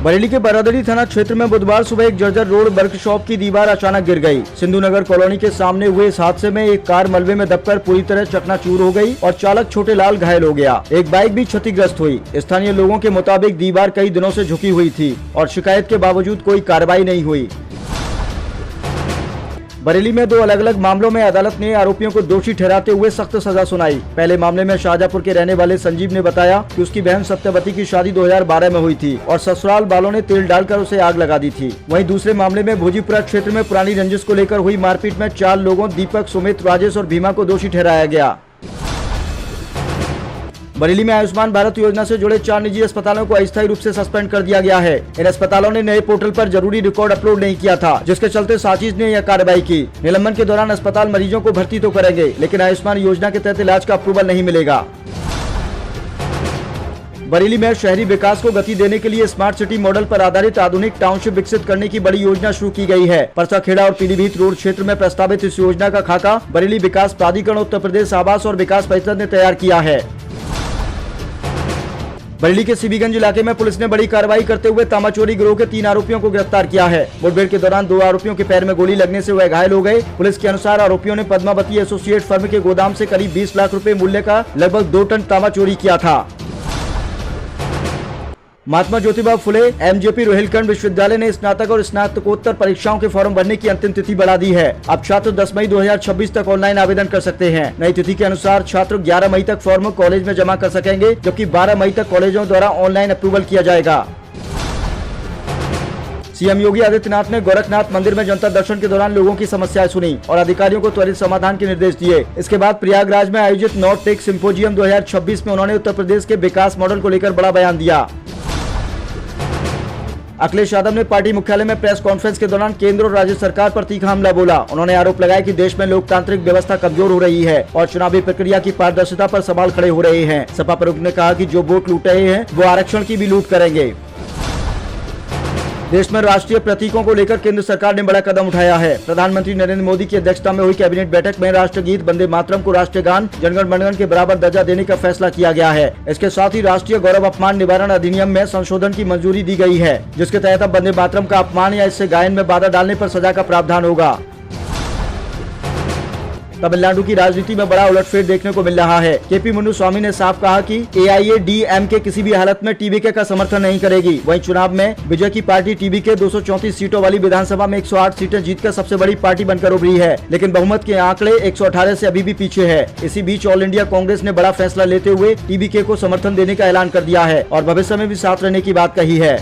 बरेली के बरादरी थाना क्षेत्र में बुधवार सुबह एक जर्जर रोड वर्कशॉप की दीवार अचानक गिर गई। सिंधु नगर कॉलोनी के सामने हुए इस हादसे में एक कार मलबे में दबकर पूरी तरह चकनाचूर हो गई और चालक छोटे लाल घायल हो गया। एक बाइक भी क्षतिग्रस्त हुई। स्थानीय लोगों के मुताबिक दीवार कई दिनों से झुकी हुई थी और शिकायत के बावजूद कोई कार्रवाई नहीं हुई। बरेली में दो अलग अलग मामलों में अदालत ने आरोपियों को दोषी ठहराते हुए सख्त सजा सुनाई। पहले मामले में शाहजहांपुर के रहने वाले संजीव ने बताया कि उसकी बहन सत्यवती की शादी 2012 में हुई थी और ससुराल वालों ने तेल डालकर उसे आग लगा दी थी। वहीं दूसरे मामले में भोजीपुरा क्षेत्र में पुरानी रंजिश को लेकर हुई मारपीट में 4 लोगों दीपक, सुमित, राजेश और भीमा को दोषी ठहराया गया। बरेली में आयुष्मान भारत योजना से जुड़े 4 निजी अस्पतालों को अस्थायी रूप से सस्पेंड कर दिया गया है। इन अस्पतालों ने नए पोर्टल पर जरूरी रिकॉर्ड अपलोड नहीं किया था, जिसके चलते साजिश ने यह कार्रवाई की। निलंबन के दौरान अस्पताल मरीजों को भर्ती तो करेंगे, लेकिन आयुष्मान योजना के तहत इलाज का अप्रूवल नहीं मिलेगा। बरेली में शहरी विकास को गति देने के लिए स्मार्ट सिटी मॉडल पर आधारित आधुनिक टाउनशिप विकसित करने की बड़ी योजना शुरू की गई है। परसाखेड़ा और पीलीभीत रोड क्षेत्र में प्रस्तावित इस योजना का खाका बरेली विकास प्राधिकरण, उत्तर प्रदेश आवास और विकास परिषद ने तैयार किया है। बरेली के सीबीगंज इलाके में पुलिस ने बड़ी कार्रवाई करते हुए तांबा चोरी गिरोह के 3 आरोपियों को गिरफ्तार किया है। मुठभेड़ के दौरान 2 आरोपियों के पैर में गोली लगने से वह घायल हो गए। पुलिस के अनुसार आरोपियों ने पद्मावती एसोसिएट फर्म के गोदाम से करीब 20 लाख रुपए मूल्य का लगभग 2 टन तांबा चोरी किया था। महात्मा ज्योतिबा फुले एमजेपी रोहिलखंड विश्वविद्यालय ने स्नातक और स्नातकोत्तर परीक्षाओं के फॉर्म भरने की अंतिम तिथि बढ़ा दी है। अब छात्र 10 मई 2026 तक ऑनलाइन आवेदन कर सकते हैं। नई तिथि के अनुसार छात्र 11 मई तक फॉर्म कॉलेज में जमा कर सकेंगे, जबकि 12 मई तक कॉलेजों द्वारा ऑनलाइन अप्रूवल किया जाएगा। सीएम योगी आदित्यनाथ ने गोरखनाथ मंदिर में जनता दर्शन के दौरान लोगों की समस्याएं सुनी और अधिकारियों को त्वरित समाधान के निर्देश दिए। इसके बाद प्रयागराज में आयोजित नॉर्थ टेक सिम्पोजियम 2026 में उन्होंने उत्तर प्रदेश के विकास मॉडल को लेकर बड़ा बयान दिया। अखिलेश यादव ने पार्टी मुख्यालय में प्रेस कॉन्फ्रेंस के दौरान केंद्र और राज्य सरकार पर तीखा हमला बोला। उन्होंने आरोप लगाया कि देश में लोकतांत्रिक व्यवस्था कमजोर हो रही है और चुनावी प्रक्रिया की पारदर्शिता पर सवाल खड़े हो रहे हैं। सपा प्रमुख ने कहा कि जो वोट लूट रहे हैं वो आरक्षण की भी लूट करेंगे। देश में राष्ट्रीय प्रतीकों को लेकर केंद्र सरकार ने बड़ा कदम उठाया है। प्रधानमंत्री नरेंद्र मोदी की अध्यक्षता में हुई कैबिनेट बैठक में राष्ट्रगीत वंदे मातरम को राष्ट्रीय गान, जनगण मनगण के बराबर दर्जा देने का फैसला किया गया है। इसके साथ ही राष्ट्रीय गौरव अपमान निवारण अधिनियम में संशोधन की मंजूरी दी गई है, जिसके तहत अब वंदे मातरम का अपमान या इससे गायन में बाधा डालने पर सजा का प्रावधान होगा। तमिलनाडु की राजनीति में बड़ा उलटफेर देखने को मिल रहा है। केपी मुन्नुस्वामी ने साफ कहा कि एआईएडीएमके किसी भी हालत में टीवीके का समर्थन नहीं करेगी। वहीं चुनाव में विजय की पार्टी टीवीके 234 सीटों वाली विधानसभा में 108 सीटें जीतकर सबसे बड़ी पार्टी बनकर उभरी है, लेकिन बहुमत के आंकड़े 118 से अभी भी पीछे है। इसी बीच ऑल इंडिया कांग्रेस ने बड़ा फैसला लेते हुए टीवीके को समर्थन देने का ऐलान कर दिया है और भविष्य में भी साथ रहने की बात कही है।